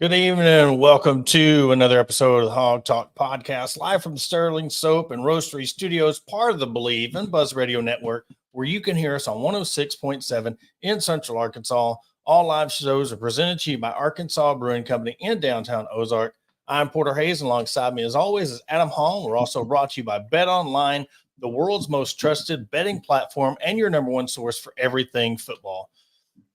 Good evening and welcome to another episode of the Hog Talk Podcast, live from the Sterling Soap and Roastery Studios, part of the Believe and Buzz Radio Network, where you can hear us on 106.7 in Central Arkansas. All live shows are presented to you by Arkansas Brewing Company in downtown Ozark. I'm Porter Hayes, and alongside me, as always, is Adam Hall. We're also brought to you by Bet Online, the world's most trusted betting platform and your number one source for everything football.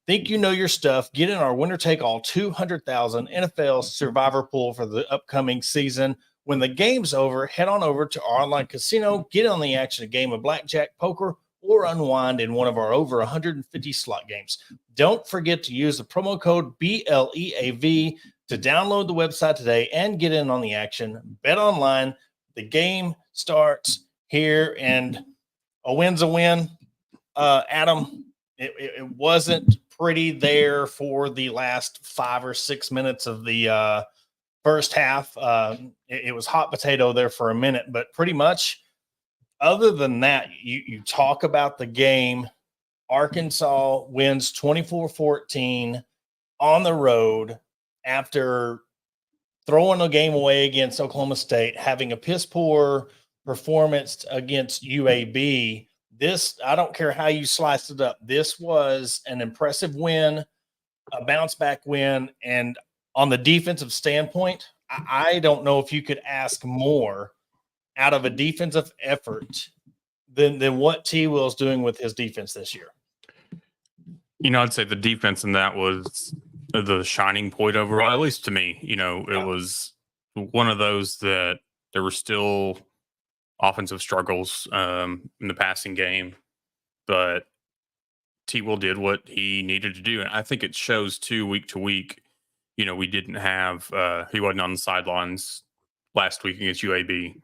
Think you know your stuff? Get in our winner take all 200,000 NFL survivor pool for the upcoming season. When the game's over, head on over to our online casino, get on the action, a game of blackjack, poker, or unwind in one of our over 150 slot games. Don't forget to use the promo code BLEAV to download the website today and get in on the action. Bet online. The game starts here, and a win's a win. Adam, it wasn't pretty there for the last 5 or 6 minutes of the first half. It was hot potato there for a minute, but pretty much other than that, you talk about the game. Arkansas wins 24-14 on the road after throwing the game away against Oklahoma State, having a piss poor performance against UAB. This, I don't care how you slice it up. This was an impressive win, a bounce back win. And on the defensive standpoint, I don't know if you could ask more out of a defensive effort than what T. Will's doing with his defense this year. You know, I'd say the defense in that was the shining point overall, at least to me. You know, it was one of those that there were still offensive struggles in the passing game, but T. Will did what he needed to do. And I think it shows too, week to week. You know, we didn't have, he wasn't on the sidelines last week against UAB.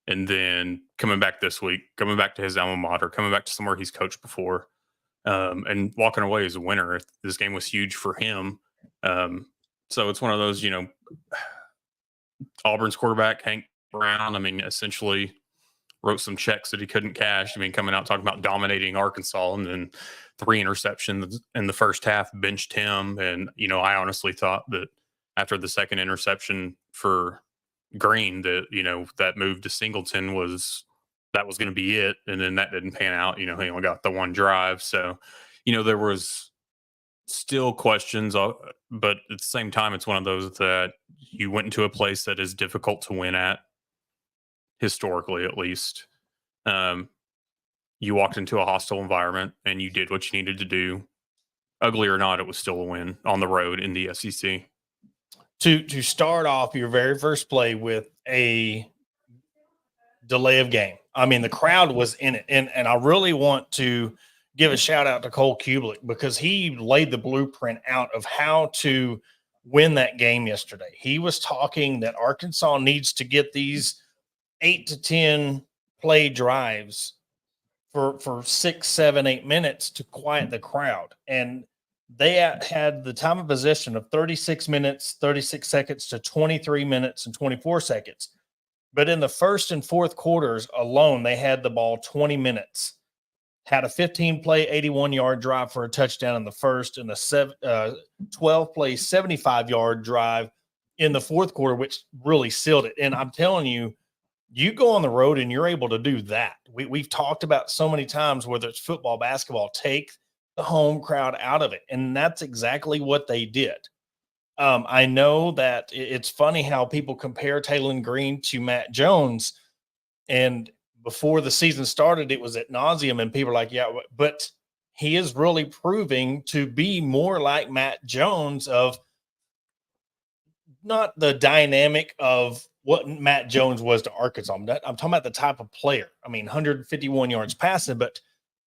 And then coming back this week, coming back to his alma mater, coming back to somewhere he's coached before, and walking away as a winner. This game was huge for him. So it's one of those, you know, Auburn's quarterback, Hank Brown, I mean, essentially wrote some checks that he couldn't cash. I mean, coming out talking about dominating Arkansas and then 3 interceptions in the first half, benched him. And, you know, I honestly thought that after the second interception for Green that, you know, that move to Singleton was going to be it. And then that didn't pan out. You know, he only got the one drive. So, you know, there was still questions, but at the same time, it's one of those that you went into a place that is difficult to win at, historically at least. You walked into a hostile environment and you did what you needed to do. Ugly or not, it was still a win on the road in the SEC. To start off your very first play with a delay of game. I mean, the crowd was in it. And I really want to give a shout out to Cole Kublik because he laid the blueprint out of how to win that game yesterday. He was talking that Arkansas needs to get these 8 to 10 play drives for 6, 7, 8 minutes to quiet the crowd. And they had the time of possession of 36 minutes, 36 seconds to 23 minutes and 24 seconds. But in the first and fourth quarters alone, they had the ball 20 minutes, had a 15-play, 81-yard drive for a touchdown in the first, and a 12-play, 75-yard drive in the fourth quarter, which really sealed it. And I'm telling you, you go on the road and you're able to do that. We've talked about so many times, whether it's football, basketball, take the home crowd out of it. And that's exactly what they did. I know that it's funny how people compare Taylon Green to Matt Jones. And before the season started, it was ad nauseum. And people are like, yeah, but he is really proving to be more like Matt Jones, of not the dynamic of what Matt Jones was to Arkansas. I'm talking about the type of player. I mean, 151 yards passing, but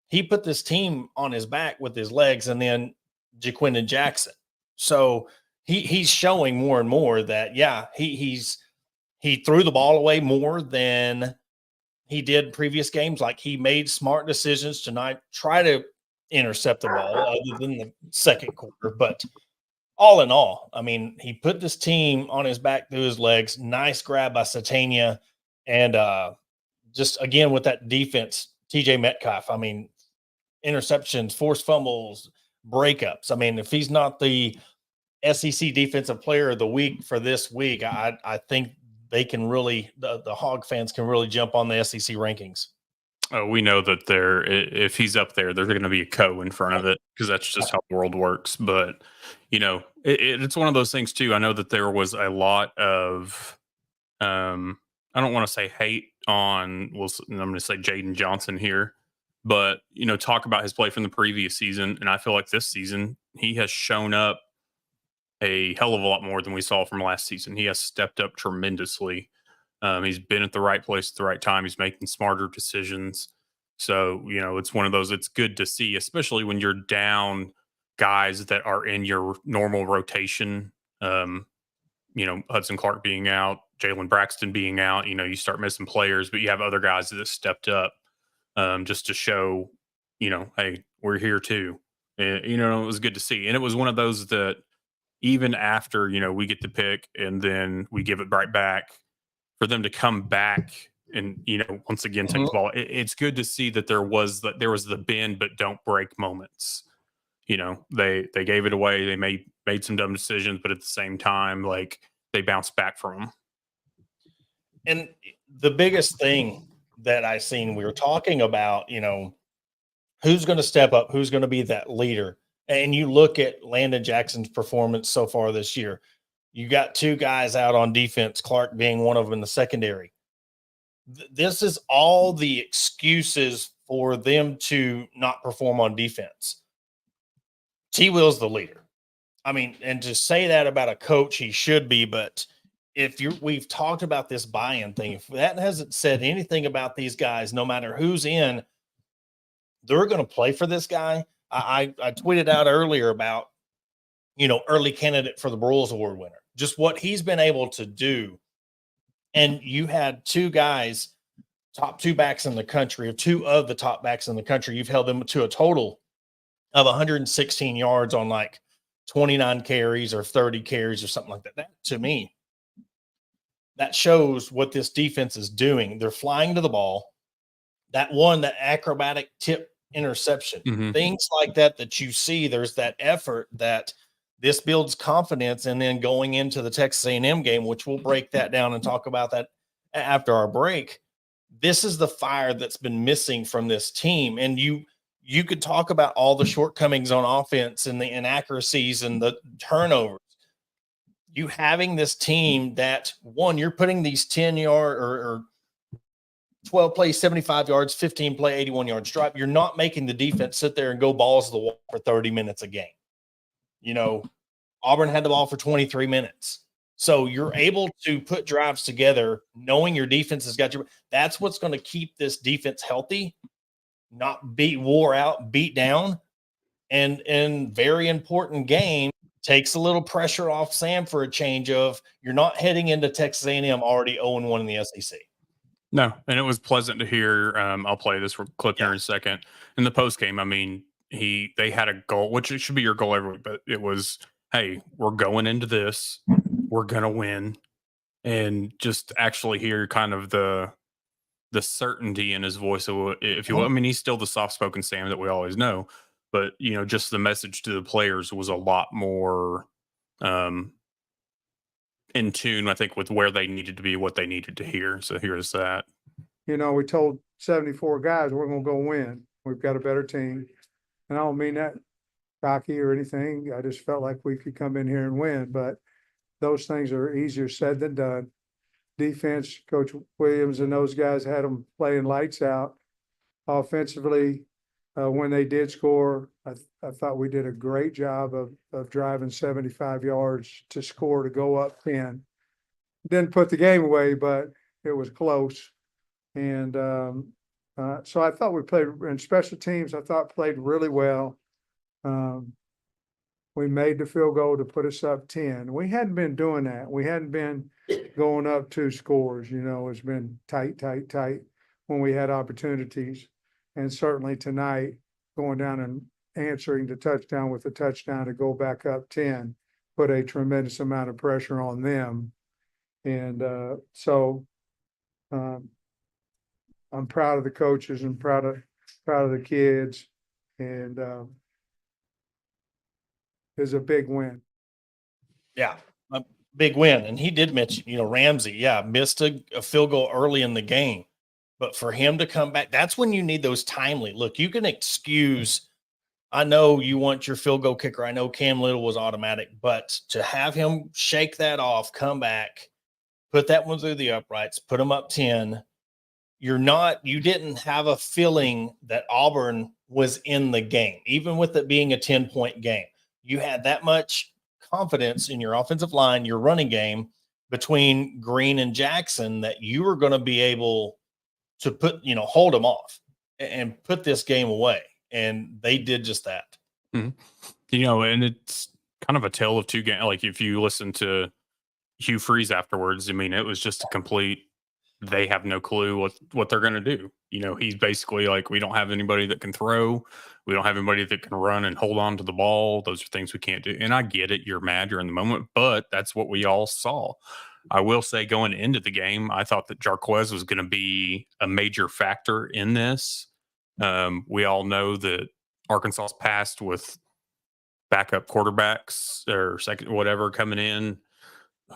he put this team on his back with his legs, and then Jaquindon Jackson. So he's showing more and more that, yeah, he threw the ball away more than he did previous games. Like, he made smart decisions tonight, try to intercept the ball other than the second quarter. But all in all, I mean, he put this team on his back through his legs. Nice grab by Satania. And just, again, with that defense, TJ Metcalf, I mean, interceptions, forced fumbles, breakups. I mean, if he's not the SEC Defensive Player of the Week for this week, I think they can really the Hog fans can really jump on the SEC rankings. Oh, we know that if he's up there, there's going to be a co in front of it because that's just how the world works. But it's one of those things too. I know that there was a lot of I don't want to say hate on. Well, I'm going to say Jaden Johnson here, but talk about his play from the previous season, and I feel like this season he has shown up a hell of a lot more than we saw from last season. He has stepped up tremendously. He's been at the right place at the right time. He's making smarter decisions. So, it's one of those, it's good to see, especially when you're down guys that are in your normal rotation. Hudson Clark being out, Jalen Braxton being out, you start missing players, but you have other guys that stepped up just to show, hey, we're here too. It was good to see. And it was one of those that even after, we get the pick and then we give it right back, for them to come back and once again take the ball, it's good to see that there was the bend but don't break moments. They gave it away, they made some dumb decisions, but at the same time, like, they bounced back from them. And the biggest thing that I seen, we were talking about, who's going to step up, who's going to be that leader. And you look at Landon Jackson's performance so far this year. You got two guys out on defense, Clark being one of them in the secondary. This is all the excuses for them to not perform on defense. T. Will's the leader. I mean, and to say that about a coach, he should be, but we've talked about this buy-in thing. If that hasn't said anything about these guys, no matter who's in, they're going to play for this guy. I tweeted out earlier about, early candidate for the Broyles Award winner, just what he's been able to do. And you had two guys, top two backs in the country, or two of the top backs in the country. You've held them to a total of 116 yards on like 29 carries or 30 carries or something like that. That, to me, that shows what this defense is doing. They're flying to the ball. That acrobatic tip interception, things like that you see, there's that effort that this builds confidence. And then going into the Texas A&M game, which we'll break that down and talk about that after our break, this is the fire that's been missing from this team. And you could talk about all the shortcomings on offense and the inaccuracies and the turnovers. You having this team that, one, you're putting these 10-yard or 12 plays, 75 yards, 15 play, 81 yards drop. You're not making the defense sit there and go balls to the wall for 30 minutes a game. Auburn had the ball for 23 minutes. So you're able to put drives together knowing your defense has got that's what's going to keep this defense healthy, not wore out, beat down. And very important game, takes a little pressure off Sam for a change of, you're not heading into Texas A&M already 0-1 in the SEC. No, and it was pleasant to hear. I'll play this clip here in a second. In the post game, I mean, they had a goal, which it should be your goal every week, but it was, hey, we're going into this, we're gonna win, and just actually hear kind of the certainty in his voice, if you will. I mean, he's still the soft-spoken Sam that we always know, but just the message to the players was a lot more in tune, I think, with where they needed to be, what they needed to hear. So here's that. We told 74 guys we're going to go win. We've got a better team. And I don't mean that cocky or anything. I just felt like we could come in here and win. But those things are easier said than done. Defense, Coach Williams and those guys had them playing lights out. Offensively, when they did score, I thought we did a great job of driving 75 yards to score to go up 10. Didn't put the game away, but it was close. And so I thought we played in special teams. I thought played really well. We made the field goal to put us up 10. We hadn't been doing that. We hadn't been going up 2 scores. It's been tight when we had opportunities. And certainly tonight, going down and answering the touchdown with a touchdown to go back up 10, put a tremendous amount of pressure on them. And so I'm proud of the coaches and proud of the kids. And it's a big win. Yeah, a big win. And he did mention, Ramsey, missed a field goal early in the game. But for him to come back, that's when you need those timely. Look, you can excuse, I know you want your field goal kicker. I know Cam Little was automatic, but to have him shake that off, come back, put that one through the uprights, put them up 10. You didn't have a feeling that Auburn was in the game, even with it being a 10-point game. You had that much confidence in your offensive line, your running game between Green and Jackson that you were going to be able to hold them off and put this game away. And they did just that. Mm-hmm. And it's kind of a tale of two games. Like if you listen to Hugh Freeze afterwards, I mean, it was just a complete, they have no clue what they're going to do. He's basically like, we don't have anybody that can throw. We don't have anybody that can run and hold on to the ball. Those are things we can't do. And I get it. You're mad. You're in the moment, but that's what we all saw. I will say going into the game, I thought that Jarquez was going to be a major factor in this. We all know that Arkansas's passed with backup quarterbacks or second, whatever coming in.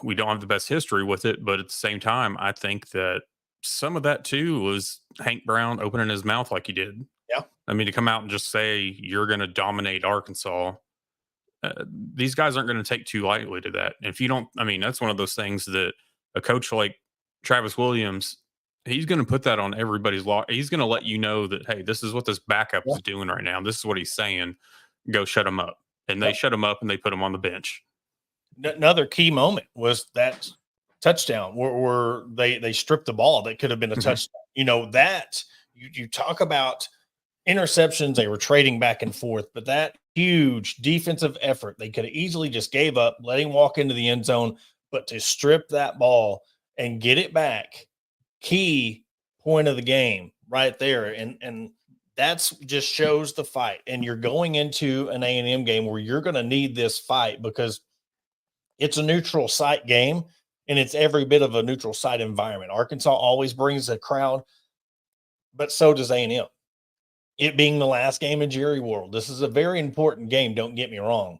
We don't have the best history with it, but at the same time, I think that some of that too was Hank Brown opening his mouth like he did. Yeah. I mean, to come out and just say you're going to dominate Arkansas, these guys aren't going to take too lightly to that. If you don't, I mean, that's one of those things that a coach like Travis Williams, he's going to put that on everybody's law. He's going to let you know that, hey, this is what this backup is doing right now. This is what he's saying. Go shut him up. And they shut him up and they put him on the bench. Another key moment was that touchdown where they stripped the ball. That could have been a touchdown. That you talk about interceptions, they were trading back and forth, but that huge defensive effort, they could have easily just gave up, let him walk into the end zone, but to strip that ball and get it back, key point of the game right there. And that's just shows the fight. And you're going into an A&M game where you're going to need this fight because it's a neutral site game, and it's every bit of a neutral site environment. Arkansas always brings a crowd, but so does A&M. It being the last game in Jerry World, this is a very important game, don't get me wrong.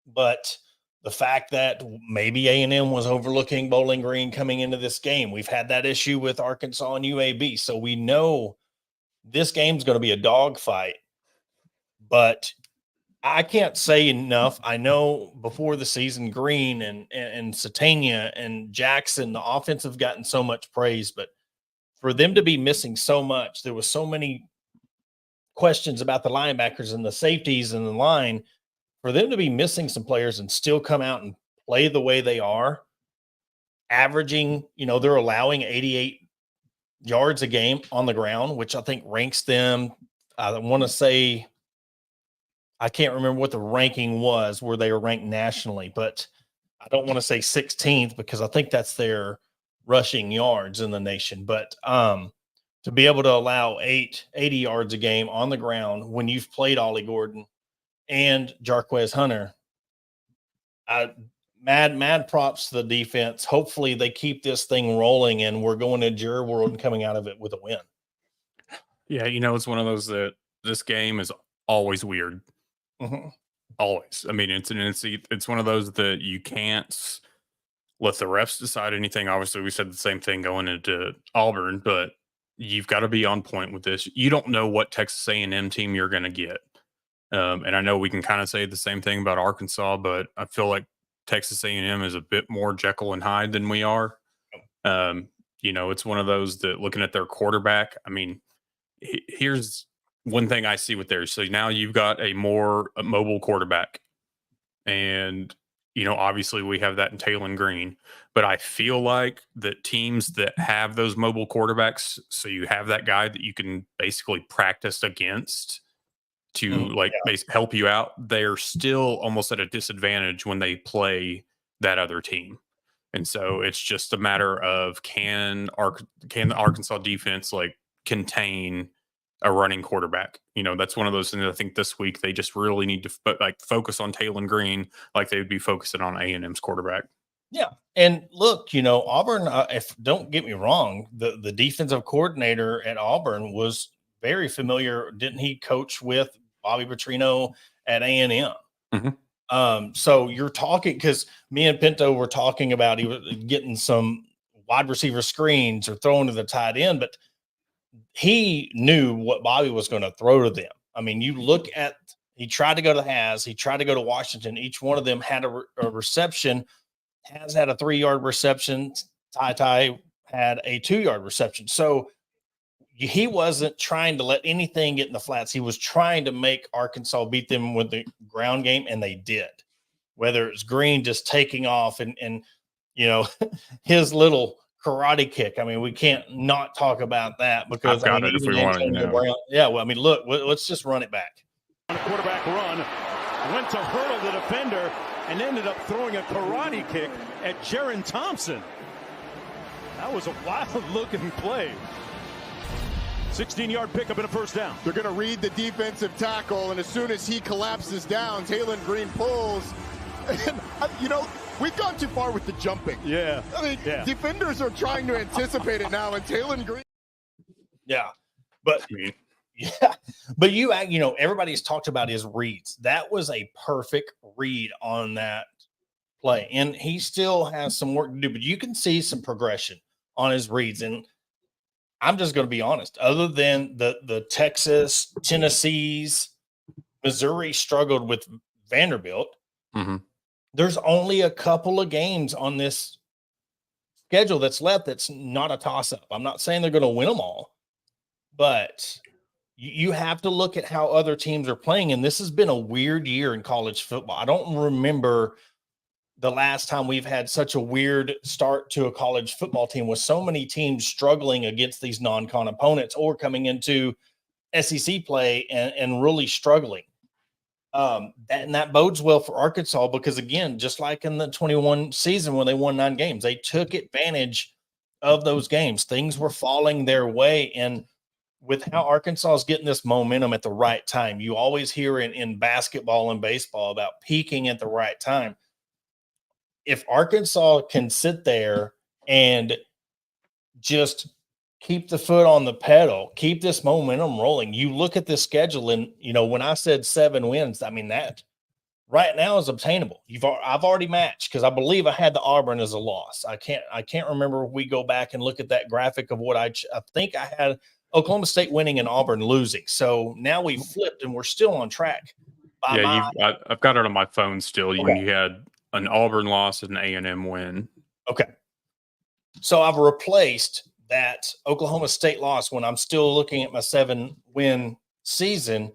But the fact that maybe A&M was overlooking Bowling Green coming into this game, we've had that issue with Arkansas and UAB, so we know this game's going to be a dogfight. But I can't say enough. I know before the season, Green and Satania and Jackson, the offense have gotten so much praise, but for them to be missing so much, there was so many questions about the linebackers and the safeties and the line. For them to be missing some players and still come out and play the way they are, averaging, they're allowing 88 yards a game on the ground, which I think ranks them. I want to say, I can't remember what the ranking was where they were ranked nationally, but I don't want to say 16th because I think that's their rushing yards in the nation. But to be able to allow 80 yards a game on the ground when you've played Ollie Gordon and Jarquez Hunter, mad props to the defense. Hopefully they keep this thing rolling and we're going to Jerry World and coming out of it with a win. Yeah, it's one of those that this game is always weird. Mm-hmm. Always. I mean, it's one of those that you can't let the refs decide anything. Obviously, we said the same thing going into Auburn, but you've got to be on point with this. You don't know what Texas A&M team you're going to get. And I know we can kind of say the same thing about Arkansas, but I feel like Texas A&M is a bit more Jekyll and Hyde than we are. It's one of those that looking at their quarterback, I mean, here's one thing I see with theirs. So now you've got a more mobile quarterback. And, obviously we have that in Taylor Green. But I feel like that teams that have those mobile quarterbacks, so you have that guy that you can basically practice against to help you out, they're still almost at a disadvantage when they play that other team. And so it's just a matter of can the Arkansas defense contain a running quarterback? That's one of those things. I think this week they just really need to focus on Taylor Green like they would be focusing on A&M's quarterback. Yeah. And look, Auburn, if don't get me wrong, the defensive coordinator at Auburn was very familiar. Didn't he coach with Bobby Petrino at A&M? Mm-hmm. So you're talking because me and Pinto were talking about he was getting some wide receiver screens or throwing to the tight end, but he knew what Bobby was going to throw to them. I mean, you look at he tried to go to Has, he tried to go to Washington. Each one of them had a reception. Has had a 3-yard reception. Ty had a 2-yard reception. So he wasn't trying to let anything get in the flats. He was trying to make Arkansas beat them with the ground game, and they did. Whether it's Green just taking off and you know his little karate kick. I mean, we can't not talk about that because I've got I mean, it if even we want to Antonio know. Brown, yeah. Well, I mean, look, let's just run it back. On a quarterback run, went to hurdle the defender and ended up throwing a karate kick at Jaron Thompson. That was a wild-looking play. 16-yard pickup and a first down. They're going to read the defensive tackle, and as soon as he collapses down, Taylon Green pulls. And, you know, we've gone too far with the jumping. Yeah. I mean, defenders are trying to anticipate it now, and Taylon Green. Yeah, but yeah, but you know, everybody's talked about his reads. That was a perfect read on that play, and he still has some work to do. But you can see some progression on his reads, and I'm just going to be honest. Other than the Texas, Tennessee's, Missouri struggled with Vanderbilt. Mm-hmm. There's only a couple of games on this schedule that's left that's not a toss-up. I'm not saying they're going to win them all, but you have to look at how other teams are playing, and this has been a weird year in college football. I don't remember the last time we've had such a weird start to a college football team with so many teams struggling against these non-con opponents or coming into SEC play and really struggling. That bodes well for Arkansas because, again, just like in the 21 season when they won 9 games, they took advantage of those games. Things were falling their way. And with how Arkansas is getting this momentum at the right time, you always hear in basketball and baseball about peaking at the right time. If Arkansas can sit there and just keep the foot on the pedal, keep this momentum rolling. You look at this schedule, and you know when I said 7 wins, I mean that right now is obtainable. I've already matched because I believe I had the Auburn as a loss. I can't remember if we go back and look at that graphic of what I think I had Oklahoma State winning and Auburn losing. So now we flipped and we're still on track. I've got it on my phone still. Okay. You had an Auburn loss and an A&M win. Okay. So I've replaced that Oklahoma State loss when I'm still looking at my 7-win season.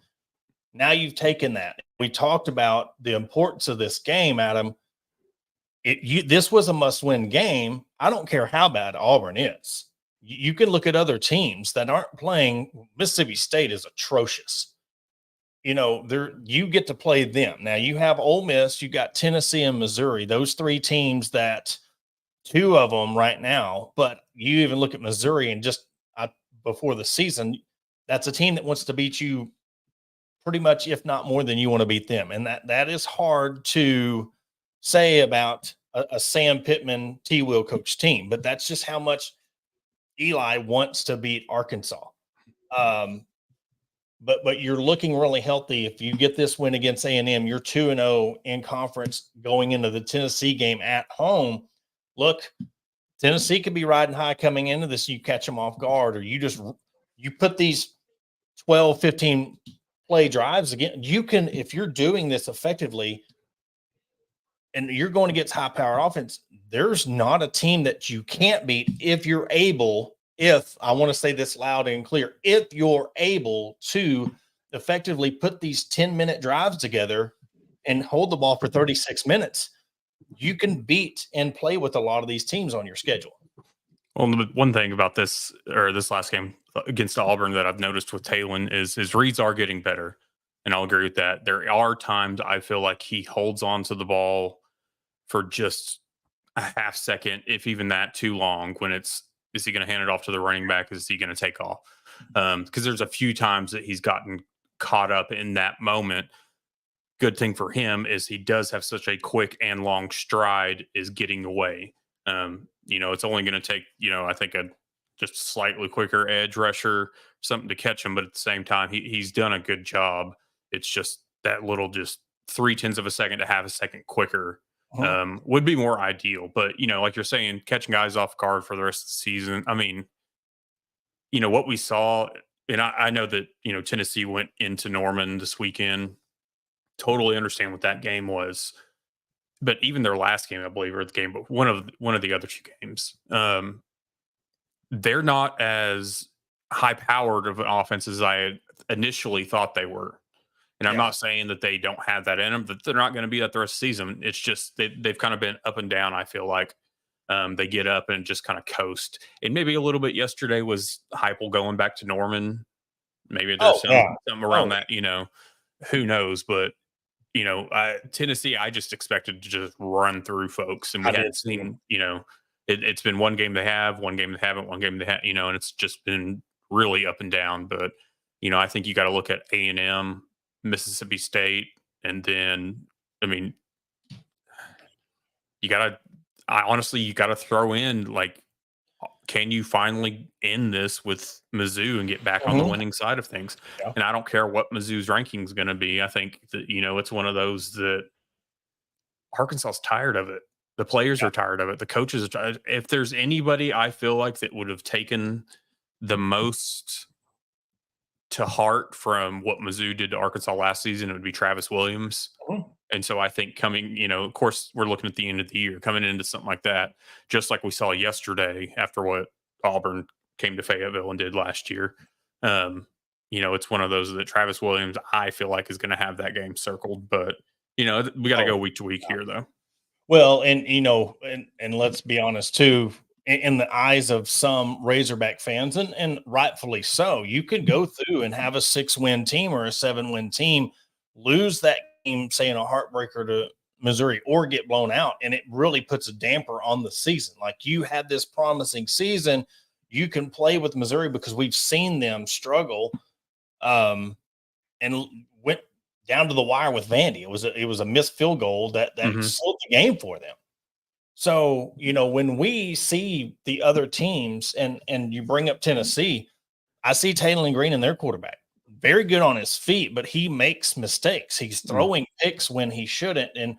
Now you've taken that. We talked about the importance of this game, Adam. This was a must-win game. I don't care how bad Auburn is. You can look at other teams that aren't playing. Mississippi State is atrocious. You know, you get to play them. Now you have Ole Miss, you got Tennessee and Missouri, those 3 teams that 2 of them right now, but you even look at Missouri and just before the season, that's a team that wants to beat you pretty much, if not more than you want to beat them. And that is hard to say about a Sam Pittman T. Will coach team, but that's just how much Eli wants to beat Arkansas. But you're looking really healthy. If you get this win against A&M, you're 2-0 in conference going into the Tennessee game at home. Look, Tennessee could be riding high coming into this. You catch them off guard, or you put these 12, 15 play drives again. You can, if you're doing this effectively and you're going against high powered offense, there's not a team that you can't beat if you're able, I want to say this loud and clear, if you're able to effectively put these 10-minute drives together and hold the ball for 36 minutes, you can beat and play with a lot of these teams on your schedule. Well, the one thing about this last game against Auburn that I've noticed with Taylon is his reads are getting better. And I'll agree with that. There are times I feel like he holds on to the ball for just a half second, if even that, too long, when is he going to hand it off to the running back? Is he going to take off? Because there's a few times that he's gotten caught up in that moment. Good thing for him is he does have such a quick and long stride is getting away. It's only going to take, I think a just slightly quicker edge rusher, something to catch him. But at the same time, he's done a good job. It's just that little just 0.3 of a second to half a second quicker Uh-huh. would be more ideal. But, like you're saying, catching guys off guard for the rest of the season. I mean, what we saw, and I know that, Tennessee went into Norman this weekend. Totally understand what that game was. But even their last game, I believe, or the game, but one of the other two games, they're not as high powered of an offense as I had initially thought they were. And I'm Yeah. not saying that they don't have that in them, that they're not going to be that the rest of the season. It's just they've kind of been up and down. I feel like they get up and just kind of coast. And maybe a little bit yesterday was Heupel going back to Norman. Maybe there's something around that. Who knows? But Tennessee, I just expected to just run through folks, and we hadn't seen. It's been one game they have, one game they haven't, one game they have. And it's just been really up and down. But I think you got to look at A&M, Mississippi State, and then you got to throw in, like, can you finally end this with Mizzou and get back on the winning side of things? Yeah. And I don't care what Mizzou's ranking is going to be. I think that, it's one of those that Arkansas's tired of it. The players are tired of it. The coaches are tired. If there's anybody I feel like that would have taken the most to heart from what Mizzou did to Arkansas last season, it would be Travis Williams. And so I think coming, of course, we're looking at the end of the year, coming into something like that, just like we saw yesterday after what Auburn came to Fayetteville and did last year. It's one of those that Travis Williams, I feel like, is going to have that game circled. But, we got to go week to week here, though. Well, and and let's be honest too, in the eyes of some Razorback fans, and rightfully so, you could go through and have a 6-win team or a 7-win team, lose that game, say in a heartbreaker to Missouri, or get blown out, and it really puts a damper on the season. Like, you had this promising season, you can play with Missouri because we've seen them struggle, and went down to the wire with Vandy. It was a missed field goal that sealed the game for them. So, when we see the other teams and you bring up Tennessee, I see Taylor Green and their quarterback. Very good on his feet, but he makes mistakes. He's throwing picks when he shouldn't. And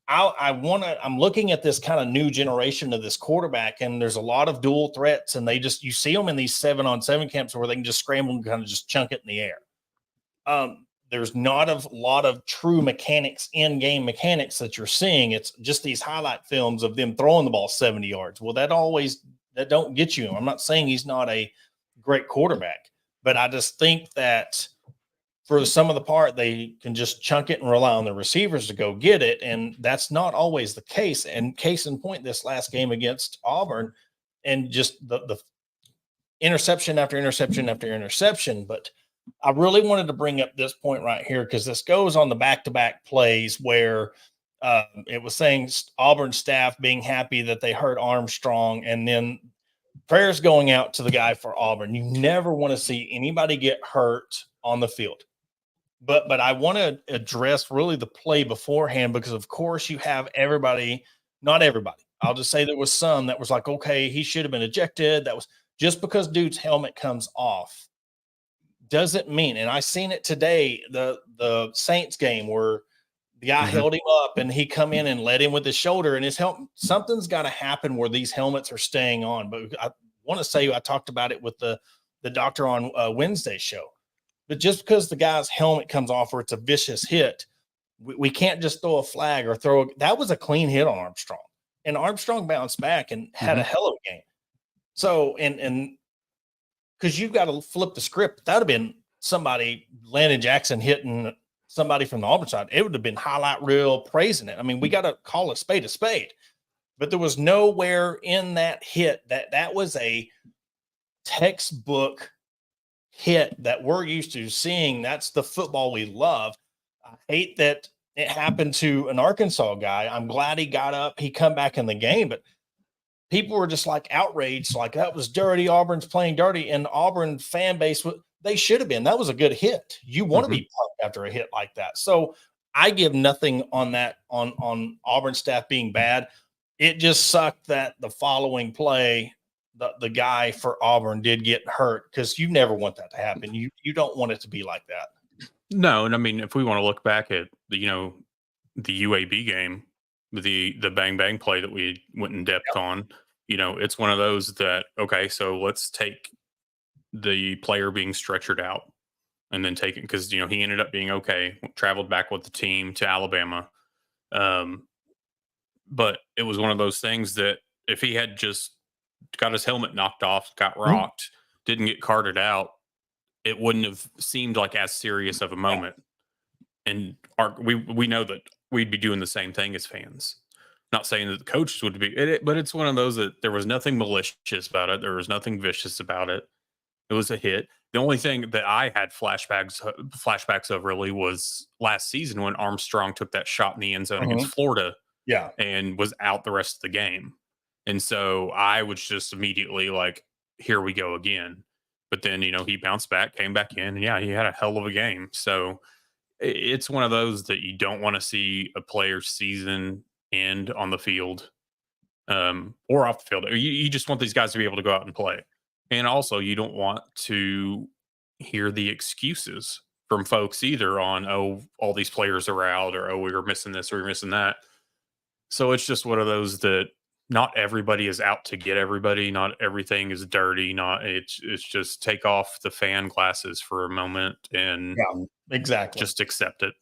I'm looking at this kind of new generation of this quarterback, and there's a lot of dual threats, and you see them in these 7-on-7 camps where they can just scramble and kind of just chunk it in the air. There's not a lot of true mechanics, in-game mechanics that you're seeing. It's just these highlight films of them throwing the ball 70 yards. Well, that don't get you. I'm not saying he's not a great quarterback, but I just think that for some of the part, they can just chunk it and rely on the receivers to go get it. And that's not always the case. And case in point, this last game against Auburn, and just the interception after interception after interception. But I really wanted to bring up this point right here, because this goes on the back-to-back plays where it was saying Auburn staff being happy that they hurt Armstrong, and then prayers going out to the guy for Auburn. You never want to see anybody get hurt on the field. But I want to address really the play beforehand, because, of course, you have everybody, not everybody. I'll just say there was some that was like, okay, he should have been ejected. That was just because dude's helmet comes off doesn't mean, and I seen it today, the Saints game where the guy held him up and he come in and led him with his shoulder, and his helmet, something's got to happen where these helmets are staying on. But I want to say, I talked about it with the doctor on Wednesday's show, but just because the guy's helmet comes off or it's a vicious hit, we can't just throw a flag or that was a clean hit on Armstrong, and Armstrong bounced back and had a hell of a game. So, and because you've got to flip the script. That would have been somebody, Landon Jackson, hitting somebody from the Auburn side. It would have been highlight reel praising it. I mean, we got to call a spade a spade. But there was nowhere in that hit that was a textbook hit that we're used to seeing. That's the football we love. I hate that it happened to an Arkansas guy. I'm glad he got up. He come back in the game, but people were just like outraged, like that was dirty. Auburn's playing dirty, and Auburn fan base, they should have been. That was a good hit. You want to be pumped after a hit like that. So I give nothing on that, on Auburn staff being bad. It just sucked that the following play, the guy for Auburn did get hurt, because you never want that to happen. You don't want it to be like that. No, and I mean, if we want to look back at the UAB game, the bang bang play that we went in depth on, it's one of those that, okay, so let's take the player being stretchered out and then take it, because he ended up being okay, traveled back with the team to Alabama. But it was one of those things that if he had just got his helmet knocked off, got rocked, didn't get carted out, it wouldn't have seemed like as serious of a moment. And we know that we'd be doing the same thing as fans. Not saying that the coaches would be, but it's one of those that there was nothing malicious about it. There was nothing vicious about it. It was a hit. The only thing that I had flashbacks of really was last season when Armstrong took that shot in the end zone against Florida. Yeah. And was out the rest of the game. And so I was just immediately like, here we go again. But then, he bounced back, came back in, and yeah, he had a hell of a game. So it's one of those that you don't want to see a player's season end on the field or off the field. You just want these guys to be able to go out and play. And also, you don't want to hear the excuses from folks either on, oh, all these players are out, or, oh, we were missing this or we're missing that. So it's just one of those that not everybody is out to get everybody. Not everything is dirty. It's just take off the fan glasses for a moment and exactly just accept it.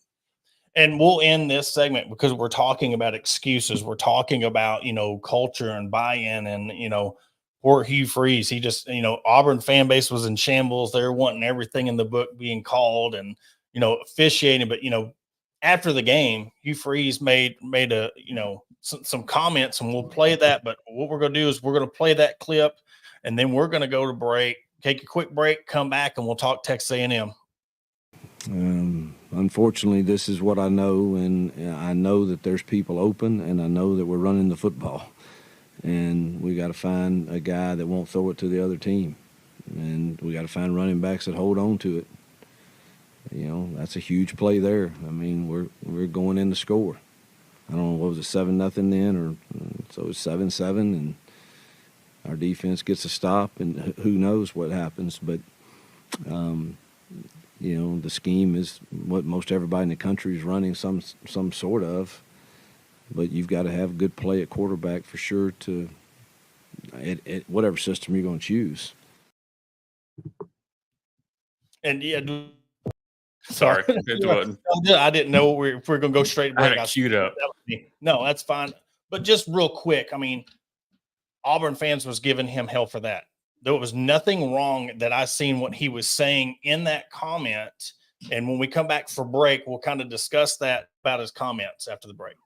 And we'll end this segment because we're talking about excuses. We're talking about, culture and buy-in and, poor Hugh Freeze. He just, Auburn fan base was in shambles. They're wanting everything in the book being called and, officiating. But, after the game, Hugh Freeze made a, some comments, and we'll play that. But what we're going to do is we're going to play that clip, and then we're going to go to break, take a quick break, come back, and we'll talk Texas A&M. Unfortunately, this is what I know, and I know that there's people open, and I know that we're running the football. And we got to find a guy that won't throw it to the other team. And we got to find running backs that hold on to it. That's a huge play there. I mean, we're going in to score. I don't know, what was it, 7-0 then, or so it's 7-7, and our defense gets a stop, and who knows what happens. But the scheme is what most everybody in the country is running some sort of. But you've got to have good play at quarterback for sure to at whatever system you're going to choose. And sorry, I didn't know if we're going to go straight to break. I had it queued up. No, that's fine. But just real quick, I mean, Auburn fans was giving him hell for that. There was nothing wrong that I seen what he was saying in that comment. And when we come back for break, we'll kind of discuss that about his comments after the break.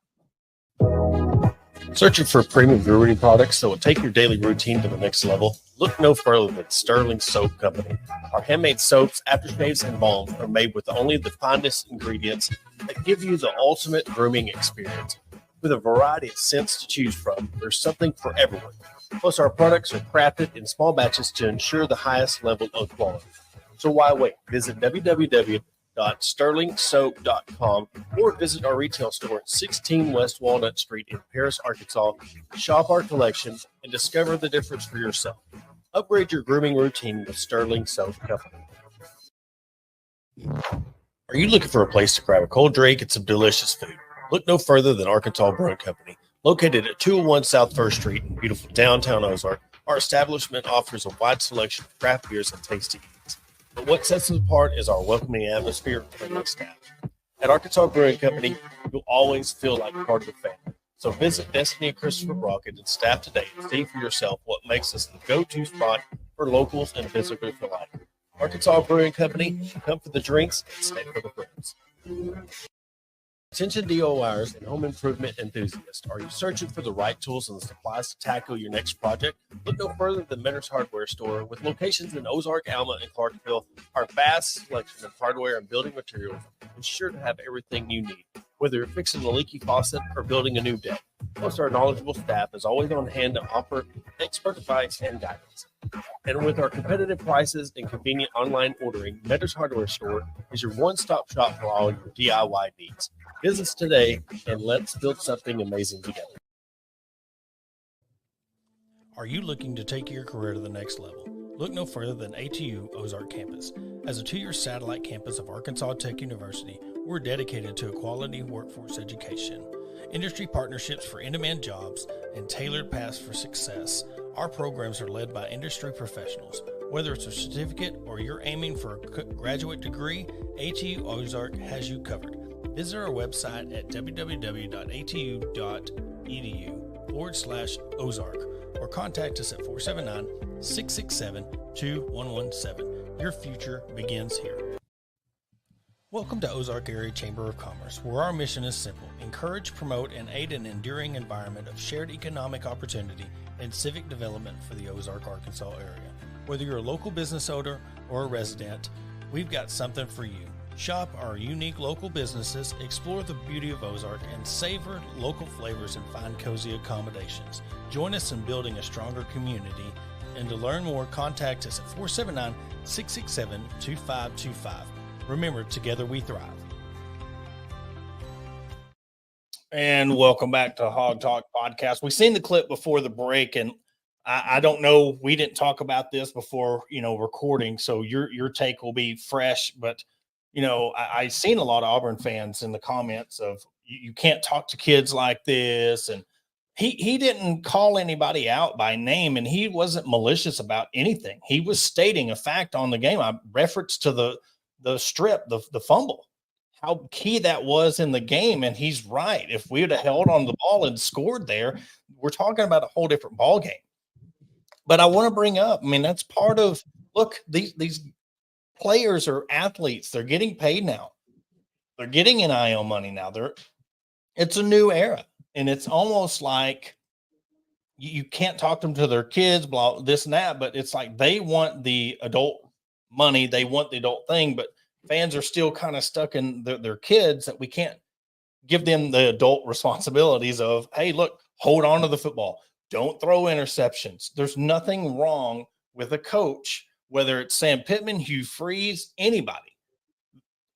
Searching for premium brewery products that will take your daily routine to the next level? Look no further than Sterling Soap Company. Our handmade soaps, aftershaves, and balms are made with only the finest ingredients that give you the ultimate grooming experience. With a variety of scents to choose from, there's something for everyone. Plus, our products are crafted in small batches to ensure the highest level of quality. So why wait? Visit www.sterlingsoap.com or visit our retail store at 16 West Walnut Street in Paris, Arkansas. Shop our collection and discover the difference for yourself. Upgrade your grooming routine with Sterling Soap Company. Are you looking for a place to grab a cold drink and some delicious food? Look no further than Arkansas Brewing Company. Located at 201 South 1st Street in beautiful downtown Ozark, our establishment offers a wide selection of craft beers and tasty eats. But what sets us apart is our welcoming atmosphere and friendly staff. At Arkansas Brewing Company, you'll always feel like part of the family. So visit Destiny and Christopher Brockett and staff today and see for yourself what makes us the go-to spot for locals and visitors alike. Arkansas Brewing Company, come for the drinks and stay for the friends. Attention DIYers and home improvement enthusiasts. Are you searching for the right tools and supplies to tackle your next project? Look no further than Mentor's Hardware Store. With locations in Ozark, Alma, and Clarksville, our vast selection of hardware and building materials is sure to have everything you need, whether you're fixing a leaky faucet or building a new deck. Plus, our knowledgeable staff is always on hand to offer expert advice and guidance. And with our competitive prices and convenient online ordering, Mentor's Hardware Store is your one-stop shop for all your DIY needs. Visit us today and let's build something amazing together. Are you looking to take your career to the next level? Look no further than ATU Ozark Campus. As a 2-year satellite campus of Arkansas Tech University, we're dedicated to a quality workforce education, industry partnerships for in-demand jobs, and tailored paths for success. Our programs are led by industry professionals. Whether it's a certificate or you're aiming for a graduate degree, ATU Ozark has you covered. Visit our website at www.atu.edu/Ozark or contact us at 479-667-2117. Your future begins here. Welcome to Ozark Area Chamber of Commerce, where our mission is simple: encourage, promote, and aid an enduring environment of shared economic opportunity and civic development for the Ozark, Arkansas area. Whether you're a local business owner or a resident, we've got something for you. Shop our unique local businesses, explore the beauty of Ozark, and savor local flavors and find cozy accommodations. Join us in building a stronger community. And to learn more, contact us at 479-667-2525. Remember, together we thrive. And welcome back to Hog Talk Podcast. We've seen the clip before the break, and I don't know, we didn't talk about this before, recording, so your take will be fresh, but I seen a lot of Auburn fans in the comments of you can't talk to kids like this, and he didn't call anybody out by name, and he wasn't malicious about anything. He was stating a fact on the game. I referenced to the strip, the fumble, how key that was in the game, and he's right. If we would have held on the ball and scored there, we're talking about a whole different ball game. But I want to bring up, that's part of, look, these players are athletes. They're getting paid now. They're getting NIL money now. It's a new era, and it's almost like you can't talk them to their kids, blah, this and that, but it's like they want the adult money. They want the adult thing, but fans are still kind of stuck in their kids, that we can't give them the adult responsibilities of, hey, look, hold on to the football. Don't throw interceptions. There's nothing wrong with a coach, whether it's Sam Pittman, Hugh Freeze, anybody,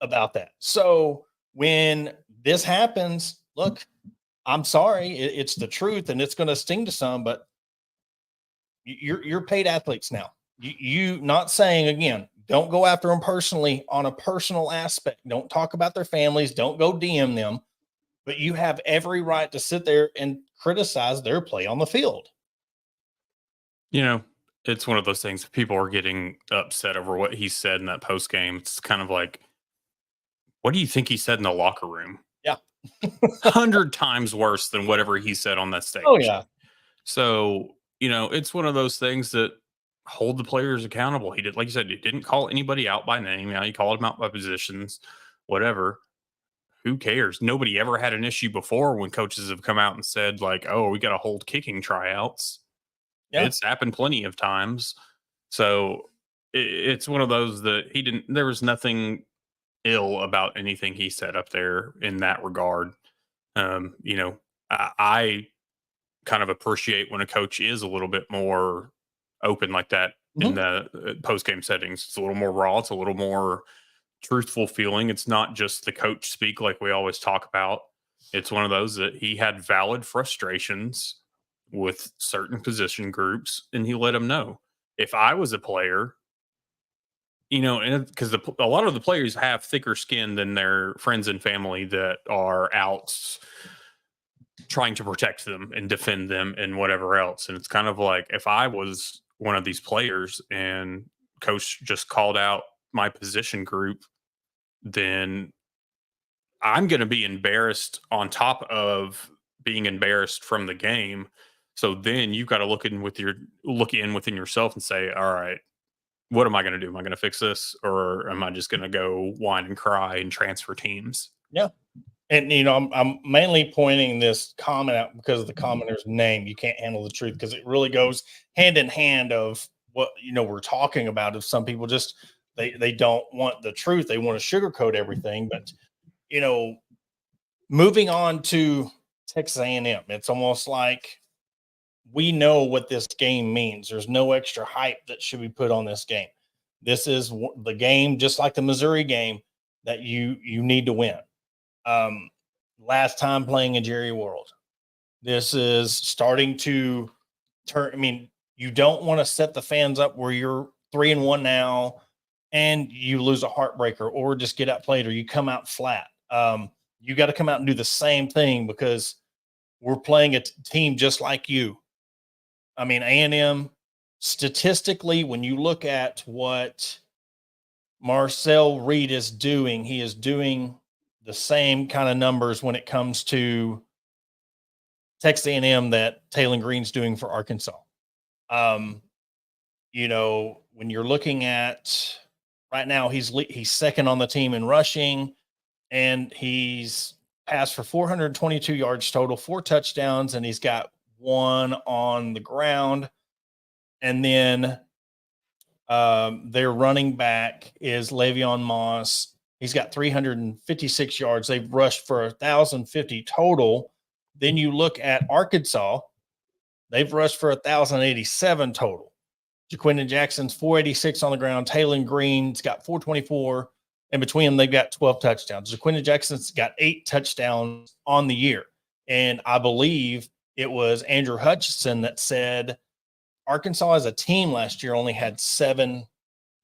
about that. So when this happens, look, I'm sorry, it's the truth, and it's going to sting to some, but you're paid athletes now. You not saying, again, don't go after them personally on a personal aspect. Don't talk about their families. Don't go DM them. But you have every right to sit there and criticize their play on the field. It's one of those things. People are getting upset over what he said in that post game. It's kind of like, what do you think he said in the locker room? Yeah. 100 times worse than whatever he said on that stage. Oh, yeah. So, it's one of those things that hold the players accountable. He did, like you said, he didn't call anybody out by name. He called them out by positions, whatever. Who cares? Nobody ever had an issue before when coaches have come out and said, like, oh, we got to hold kicking tryouts. Yeah. It's happened plenty of times. So it's one of those that there was nothing ill about anything he said up there in that regard. I kind of appreciate when a coach is a little bit more open like that in the post-game settings. It's a little more raw. It's a little more truthful feeling. It's not just the coach speak like we always talk about. It's one of those that he had valid frustrations with certain position groups, and he let them know. If I was a player, and because a lot of the players have thicker skin than their friends and family that are out trying to protect them and defend them and whatever else. And it's kind of like, if I was one of these players and coach just called out my position group, then I'm going to be embarrassed on top of being embarrassed from the game. So then you've got to look in within yourself and say, all right, what am I going to do? Am I going to fix this, or am I just going to go whine and cry and transfer teams? Yeah. And, I'm mainly pointing this comment out because of the commenter's name. You can't handle the truth, because it really goes hand in hand of what, we're talking about. If some people just, they don't want the truth. They want to sugarcoat everything. But, moving on to Texas A&M, it's almost like we know what this game means. There's no extra hype that should be put on this game. This is the game, just like the Missouri game, that you need to win. Last time playing in Jerry World. This is starting to turn. You don't want to set the fans up where you're 3-1 now and you lose a heartbreaker or just get outplayed or you come out flat. You got to come out and do the same thing because we're playing a team just like you. I mean, A&M, statistically, when you look at what Marcel Reed is doing, he is doing the same kind of numbers when it comes to Texas A&M that Taylor Green's doing for Arkansas. You know, when you're looking at right now, he's second on the team in rushing, and he's passed for 422 yards total, 4 touchdowns, and he's got 1 on the ground. And then their running back is Le'Veon Moss. He's got 356 yards. They've rushed for 1,050 total. Then you look at Arkansas. They've rushed for 1,087 total. Jaquindon Jackson's 486 on the ground. Taylor Green's got 424. And between them, they've got 12 touchdowns. Jaquindon Jackson's got 8 touchdowns on the year. And I believe it was Andrew Hutchinson that said Arkansas as a team last year only had 7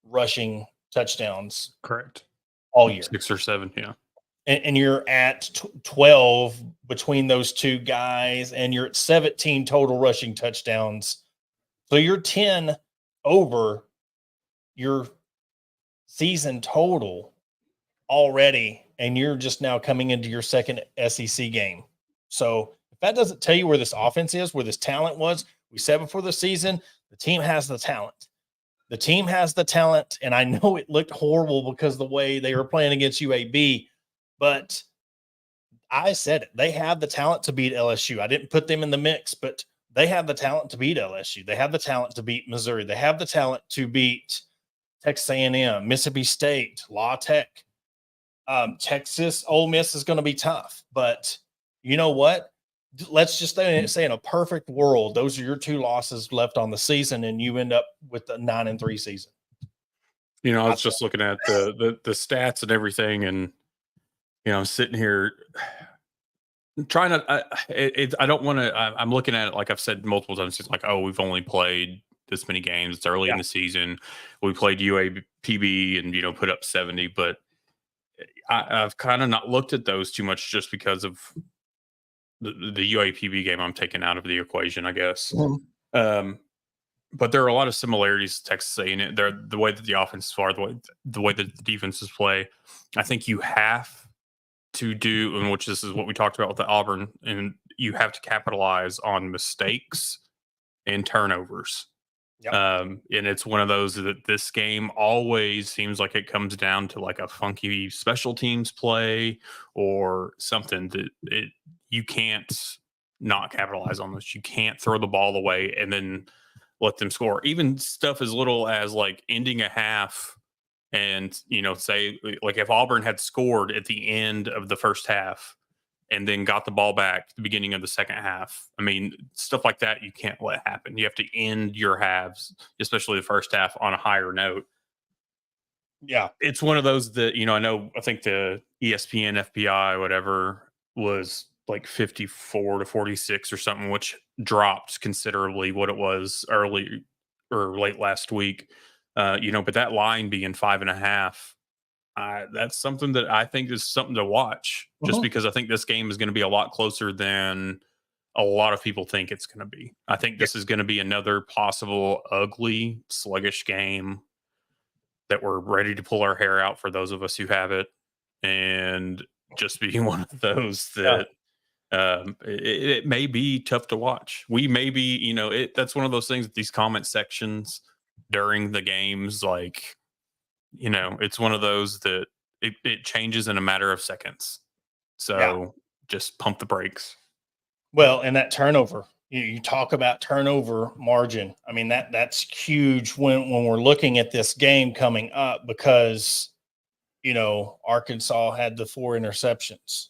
rushing touchdowns. Correct. All year. 6 or 7, yeah. And you're at 12 between those two guys, and you're at 17 total rushing touchdowns. So you're 10 over your season total already, and you're just now coming into your second SEC game. So if that doesn't tell you where this offense is, where this talent was, we said before the season, the team has the talent. The team has the talent, and I know it looked horrible because of the way they were playing against UAB, but I said it. They have the talent to beat LSU. I didn't put them in the mix, but they have the talent to beat LSU. They have the talent to beat Missouri. They have the talent to beat Texas A&M, Mississippi State, La Tech. Texas, Ole Miss is going to be tough, but you know what? Let's just say in a perfect world, those are your 2 losses left on the season, and you end up with a 9-3 season. You know, I was just looking at the stats and everything, and you know, I'm sitting here trying to. I don't want to. I'm looking at it like I've said multiple times. It's like, oh, we've only played this many games. It's early in the season. We played UAPB and, you know, put up 70, but I've kind of not looked at those too much just because of the UAPB game I'm taking out of the equation, I guess. But there are a lot of similarities to Texas A&M. They're the way that the offenses are, the way that the defenses play. I think you have to do, and which this is what we talked about with the Auburn, and you have to capitalize on mistakes and turnovers. Yep. And it's one of those that this game always seems like it comes down to like a funky special teams play or something that you can't not capitalize on this. You can't throw the ball away and then let them score. Even stuff as little as like ending a half and, you know, say like if Auburn had scored at the end of the first half and then got the ball back at the beginning of the second half. I mean, stuff like that you can't let happen. You have to end your halves, especially the first half, on a higher note. Yeah. It's one of those that, you know, I think the ESPN FPI, whatever, was like 54 to 46 or something, which dropped considerably what it was early or late last week. You know, but that line being 5.5, that's something that I think is something to watch, just because I think this game is going to be a lot closer than a lot of people think it's going to be. I think this is going to be another possible ugly, sluggish game that we're ready to pull our hair out for those of us who have it, and just be one of those that it may be tough to watch. We may be, you know, that's one of those things that these comment sections during the games, like, you know, it's one of those that it changes in a matter of seconds. So just pump the brakes. Well, and that turnover, you talk about turnover margin. I mean, that's huge when we're looking at this game coming up, because, you know, Arkansas had the 4 interceptions.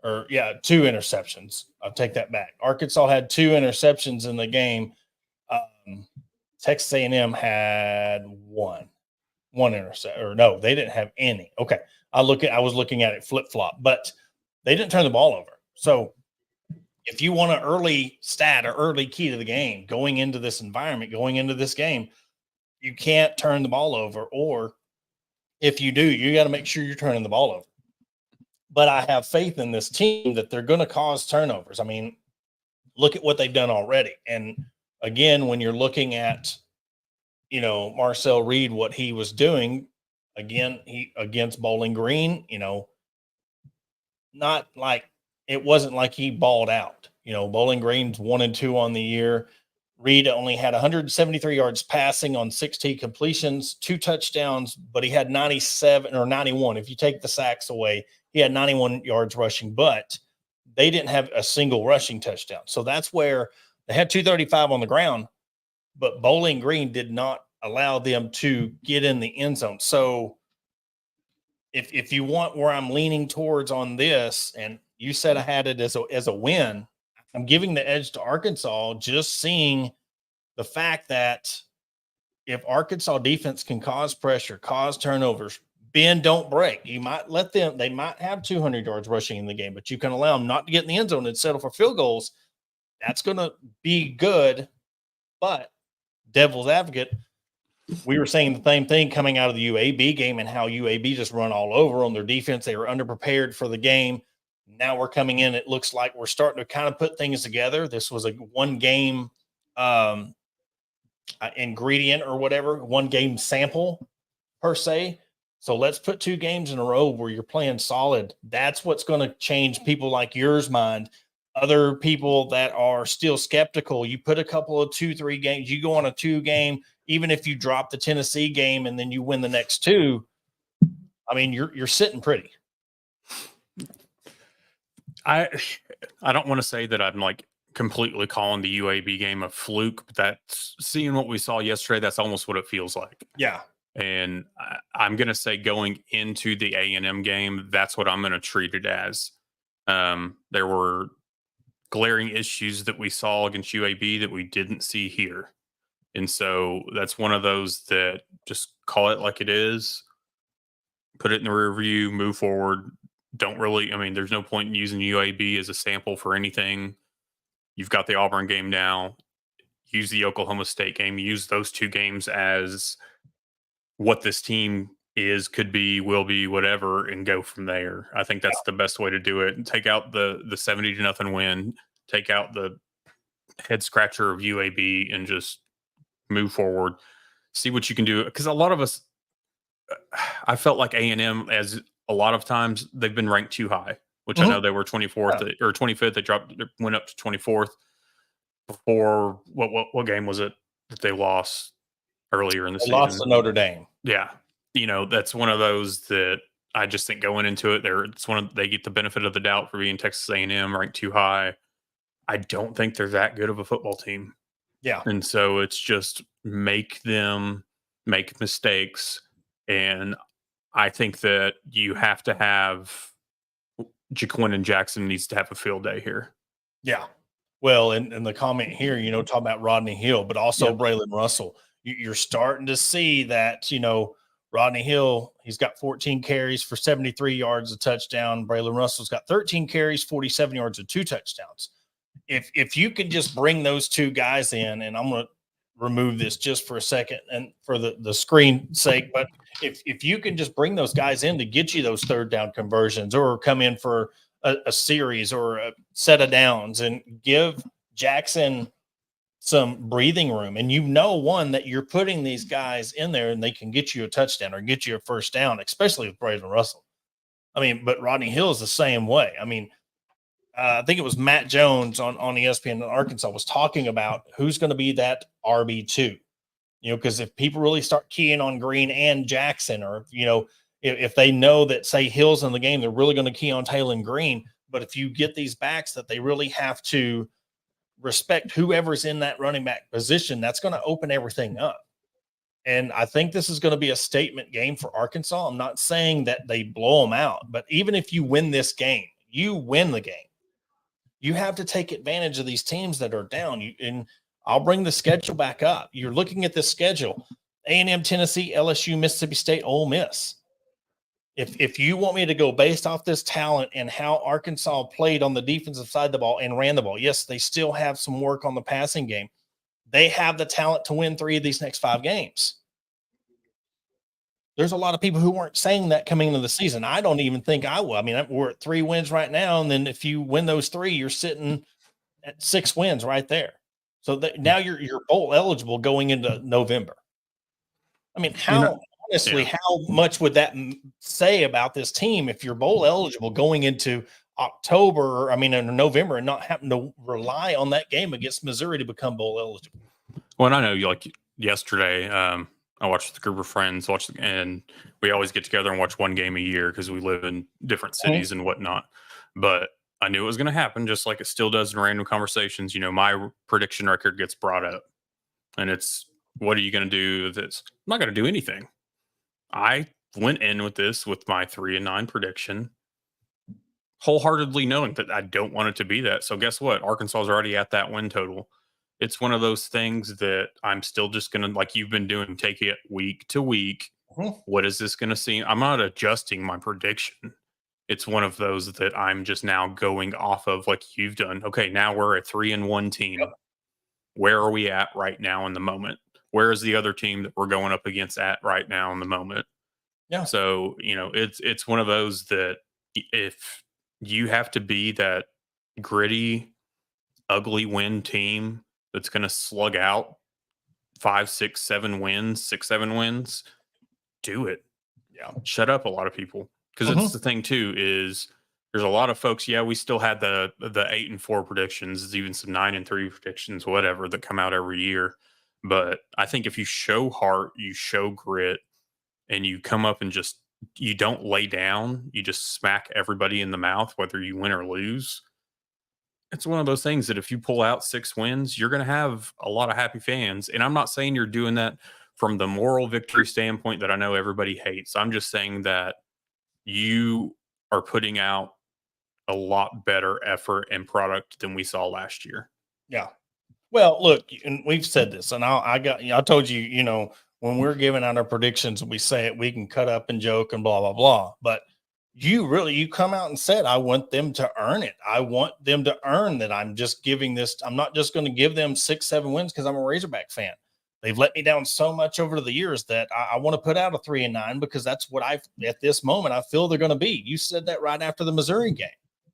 Or 2 interceptions. I'll take that back. Arkansas had 2 interceptions in the game. Texas A&M had one interception. Or no, they didn't have any. Okay, I was looking at it flip flop, but they didn't turn the ball over. So if you want an early stat or early key to the game, going into this environment, going into this game, you can't turn the ball over. Or if you do, you got to make sure you're turning the ball over. But I have faith in this team that they're going to cause turnovers. I mean, look at what they've done already. And again, when you're looking at, Marcel Reed, what he was doing, again, he against Bowling Green, not like it wasn't like he balled out. Bowling Green's 1-2 on the year. Reed only had 173 yards passing on 16 completions, 2 touchdowns, but he had 97 or 91. If you take the sacks away, he had 91 yards rushing, but they didn't have a single rushing touchdown. So that's where they had 235 on the ground, but Bowling Green did not allow them to get in the end zone. So if you want where I'm leaning towards on this, and you said I had it as a win, I'm giving the edge to Arkansas, just seeing the fact that if Arkansas defense can cause pressure, cause turnovers, bend, don't break, you might let them, they might have 200 yards rushing in the game, but you can allow them not to get in the end zone and settle for field goals. That's going to be good. But devil's advocate, we were saying the same thing coming out of the UAB game and how UAB just run all over on their defense. They were underprepared for the game. Now we're coming in. It looks like we're starting to kind of put things together. This was a one game ingredient or whatever, one game sample per se. So let's put 2 games in a row where you're playing solid. That's what's going to change people like yours mind. Other people that are still skeptical, you put a couple of 2-3 games, you go on a 2 game, even if you drop the Tennessee game and then you win the next 2, I mean, you're sitting pretty. I don't want to say that I'm like completely calling the UAB game a fluke, but that's seeing what we saw yesterday. That's almost what it feels like. Yeah. And I'm going to say going into the A&M game, that's what I'm going to treat it as. There were glaring issues that we saw against UAB that we didn't see here. And so that's one of those that just call it like it is, put it in the rear view, move forward. There's no point in using UAB as a sample for anything. You've got the Auburn game now. Use the Oklahoma State game. Use those 2 games as what this team is, could be, will be, whatever, and go from there. I think that's the best way to do it. And take out the 70-0 win, take out the head scratcher of UAB, and just move forward. See what you can do. Because a lot of us, I felt like A&M, as a lot of times, they've been ranked too high, which I know they were 24th or 25th. They went up to 24th before what game was it that they lost earlier in the season? Lost to Notre Dame. Yeah. That's one of those that I just think going into it, they get the benefit of the doubt for being Texas A&M ranked too high. I don't think they're that good of a football team. Yeah. And so it's just make them make mistakes. And I think that you have to have Jaquin and Jackson needs to have a field day here. Yeah. Well, and the comment here, talking about Rodney Hill, but also Braylon Russell. You're starting to see that, Rodney Hill, he's got 14 carries for 73 yards, a touchdown. Braylon Russell's got 13 carries, 47 yards, and 2 touchdowns. If you could just bring those 2 guys in, and I'm going to remove this just for a second and for the screen's sake, but if you can just bring those guys in to get you those 3rd down conversions, or come in for a series or a set of downs, and give Jackson some breathing room, and one that you're putting these guys in there and they can get you a touchdown or get you a 1st down, especially with Braylon Russell. But Rodney Hill is the same way. I think it was Matt Jones on ESPN in Arkansas was talking about who's going to be that RB2, because if people really start keying on Green and Jackson, or, if they know that, say, Hill's in the game, they're really going to key on Taylor and Green. But if you get these backs that they really have to respect whoever's in that running back position, that's going to open everything up. And I think this is going to be a statement game for Arkansas. I'm not saying that they blow them out, but even if you win this game, you win the game. You have to take advantage of these teams that are down. And I'll bring the schedule back up. You're looking at this schedule: A&M, Tennessee, LSU, Mississippi State, Ole Miss. If you want me to go based off this talent and how Arkansas played on the defensive side of the ball and ran the ball, yes, they still have some work on the passing game. They have the talent to win 3 of these next 5 games. There's a lot of people who weren't saying that coming into the season. I don't even think I will. I mean, we're at 3 wins right now, and then if you win those 3, you're sitting at 6 wins right there. So now you're bowl eligible going into November. I mean, honestly, how much would that say about this team if you're bowl eligible going into October, in November, and not having to rely on that game against Missouri to become bowl eligible? Well, and I know, like yesterday, I watched with a group of friends, and we always get together and watch one game a year because we live in different cities and whatnot. But I knew it was going to happen, just like it still does in random conversations. My prediction record gets brought up, and it's, what are you going to do with this? I'm not going to do anything. I went in with this with my 3-9 prediction, wholeheartedly knowing that I don't want it to be that. So guess what? Arkansas is already at that win total. It's one of those things that I'm still just going to, like you've been doing, take it week to week. What is this going to seem? I'm not adjusting my prediction. It's one of those that I'm just now going off of, like you've done. Okay, now we're a 3-1 team. Yep. Where are we at right now in the moment? Where is the other team that we're going up against at right now in the moment? Yeah. So, it's one of those that if you have to be that gritty, ugly win team that's going to slug out 5, 6, 7 wins, 6, 7 wins, do it. Yeah. Shut up a lot of people. Because it's the thing too, is there's a lot of folks. Yeah, we still had the 8-4 predictions, even some 9-3 predictions, whatever, that come out every year. But I think if you show heart, you show grit, and you come up and you don't lay down, you just smack everybody in the mouth, whether you win or lose. It's one of those things that if you pull out 6 wins, you're going to have a lot of happy fans. And I'm not saying you're doing that from the moral victory standpoint that I know everybody hates. I'm just saying that you are putting out a lot better effort and product than we saw last year. Yeah. Well, look, and we've said this, and I told you, when we're giving out our predictions, we say it, we can cut up and joke and blah, blah, blah. But you come out and said, I want them to earn it. I want them to earn that. I'm just giving this. I'm not just going to give them 6, 7 wins because I'm a Razorback fan. They've let me down so much over the years that I want to put out a 3-9 because that's what at this moment, I feel they're going to be. You said that right after the Missouri game.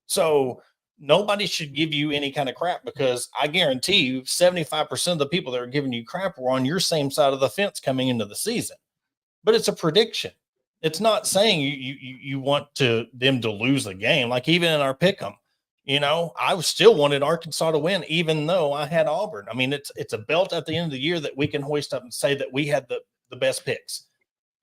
So nobody should give you any kind of crap, because I guarantee you 75% of the people that are giving you crap were on your same side of the fence coming into the season. But it's a prediction. It's not saying you want them to lose the game. Like even in our pick'em, I still wanted Arkansas to win, even though I had Auburn. I mean, it's a belt at the end of the year that we can hoist up and say that we had the best picks,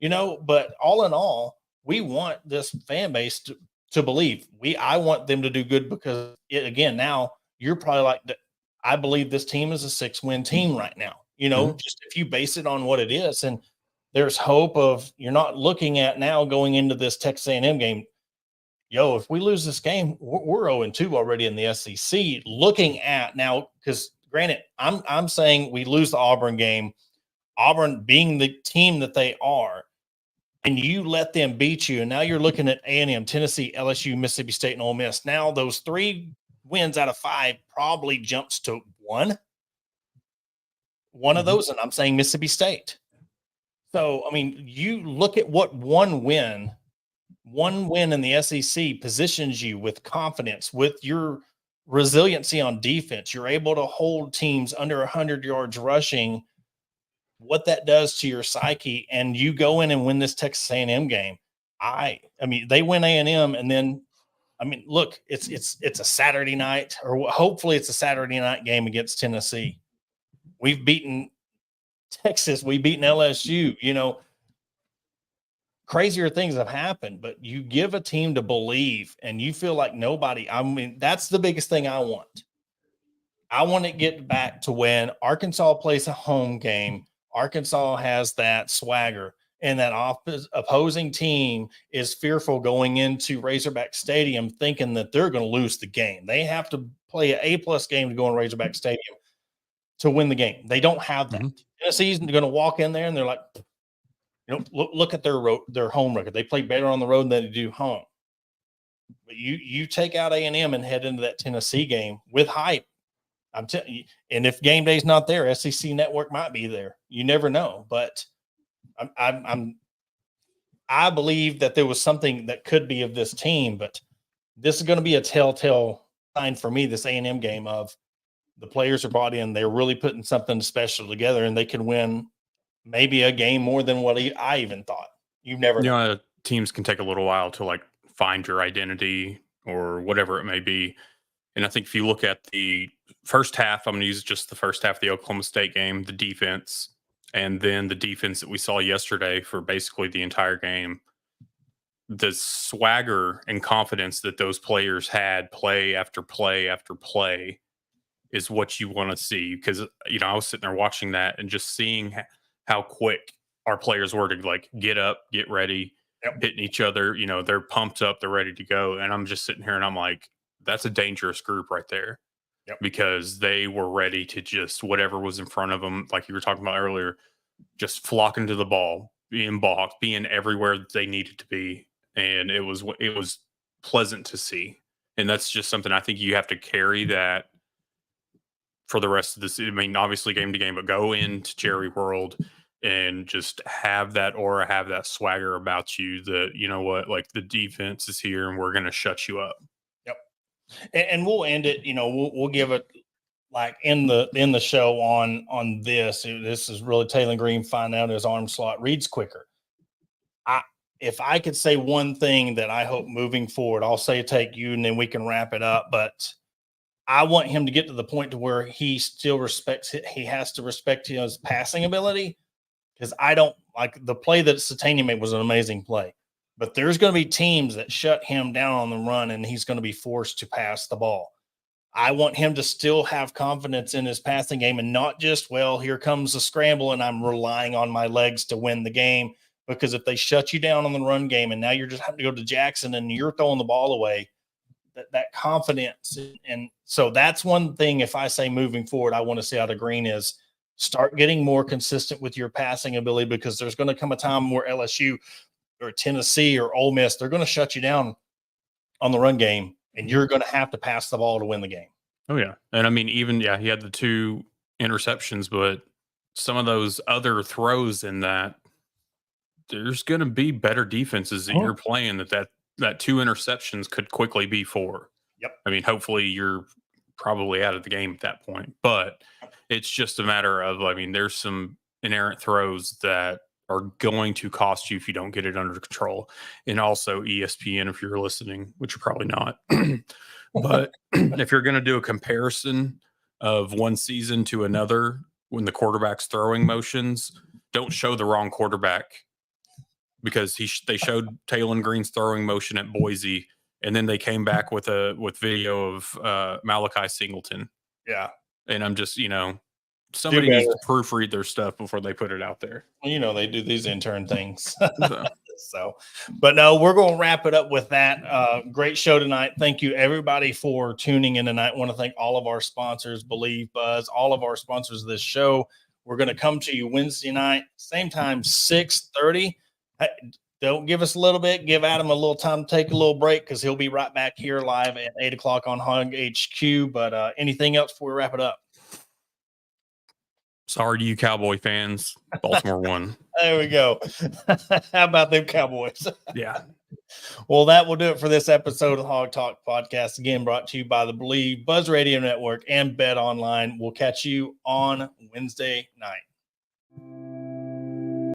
but all in all, we want this fan base to believe. I want them to do good, because again, now you're probably like, I believe this team is a 6-win team right now, just if you base it on what it is. And there's hope of, you're not looking at now going into this Texas A&M game, if we lose this game, we're 0-2 already in the SEC. Looking at now, because granted, I'm saying we lose the Auburn game, Auburn being the team that they are, and you let them beat you, and now you're looking at A&M, Tennessee, LSU, Mississippi State, and Ole Miss. Now those 3 wins out of 5 probably jumps to 1 of those, and I'm saying Mississippi State. So, I mean, you look at what one win in the SEC positions you with confidence, with your resiliency on defense. You're able to hold teams under 100 yards rushing, what that does to your psyche, and you go in and win this Texas A&M game. I mean, they win A&M, and then, look, it's a Saturday night, or hopefully it's a Saturday night game against Tennessee. We've beaten Texas, we've beaten LSU, crazier things have happened, but you give a team to believe, and you feel like nobody, that's the biggest thing I want. I want to get back to when Arkansas plays a home game. Arkansas has that swagger, and that opposing team is fearful going into Razorback Stadium thinking that they're going to lose the game. They have to play an A+ game to go in Razorback Stadium to win the game. They don't have that. Tennessee's going to walk in there and they're like, look at their home record. They play better on the road than they do home. But you take out A&M and head into that Tennessee game with hype. I'm telling you, and if game day's not there, SEC Network might be there. You never know. But I believe that there was something that could be of this team, but this is going to be a telltale sign for me, this A&M game, of the players are brought in. They're really putting something special together, and they can win maybe a game more than what I even thought. You never know. Teams can take a little while to like find your identity or whatever it may be. And I think if you look at the first half, I'm going to use just the first half of the Oklahoma State game, the defense, and then the defense that we saw yesterday for basically the entire game. The swagger and confidence that those players had play after play after play is what you want to see. Because, I was sitting there watching that and just seeing how quick our players were to like get up, get ready, hitting each other. They're pumped up, they're ready to go. And I'm just sitting here and I'm like, that's a dangerous group right there. Because they were ready to just whatever was in front of them, like you were talking about earlier, just flocking to the ball, being balked, being everywhere that they needed to be. And it was pleasant to see. And that's just something I think you have to carry that for the rest of this. I mean, obviously game to game, but go into Jerry World and just have that aura, have that swagger about you that, you know what, like the defense is here and we're going to shut you up. And we'll end it, we'll give it like in the show on this. This is really Taylor Green finding out his arm slot reads quicker. If I could say one thing that I hope moving forward, I'll say take you and then we can wrap it up. But I want him to get to the point to where he still respects it. He has to respect his passing ability, because I don't like the play that Satania made was an amazing play. But there's going to be teams that shut him down on the run, and he's going to be forced to pass the ball. I want him to still have confidence in his passing game and not just, well, here comes a scramble and I'm relying on my legs to win the game. Because if they shut you down on the run game and now you're just having to go to Jackson and you're throwing the ball away, that confidence. And so that's one thing, if I say moving forward, I want to see out of Green is start getting more consistent with your passing ability, because there's going to come a time where LSU or Tennessee or Ole Miss, they're going to shut you down on the run game, and you're going to have to pass the ball to win the game. Oh, yeah. And I mean, even, he had the 2 interceptions, but some of those other throws in that, there's going to be better defenses that you're playing that 2 interceptions could quickly be 4. I mean, hopefully you're probably out of the game at that point, but it's just a matter of, I mean, there's some inerrant throws that are going to cost you if you don't get it under control. And also ESPN, if you're listening, which you're probably not, but if you're going to do a comparison of one season to another, when the quarterback's throwing motions, don't show the wrong quarterback, because they showed Taylor Green's throwing motion at Boise, and then they came back with video of Malachi Singleton. Yeah. And I'm just, somebody needs to proofread their stuff before they put it out there. Well, they do these intern things. So, but no, we're going to wrap it up with that. Great show tonight. Thank you, everybody, for tuning in tonight. I want to thank all of our sponsors, Believe Buzz, all of our sponsors of this show. We're going to come to you Wednesday night, same time, 6:30. Don't give us a little bit. Give Adam a little time to take a little break, because he'll be right back here live at 8 o'clock on Hog HQ. But anything else before we wrap it up? Sorry to you Cowboy fans. Baltimore won. There we go. How about them Cowboys? Yeah. Well, that will do it for this episode of Hog Talk Podcast. Again, brought to you by the Believe Buzz Radio Network and Bet Online. We'll catch you on Wednesday night.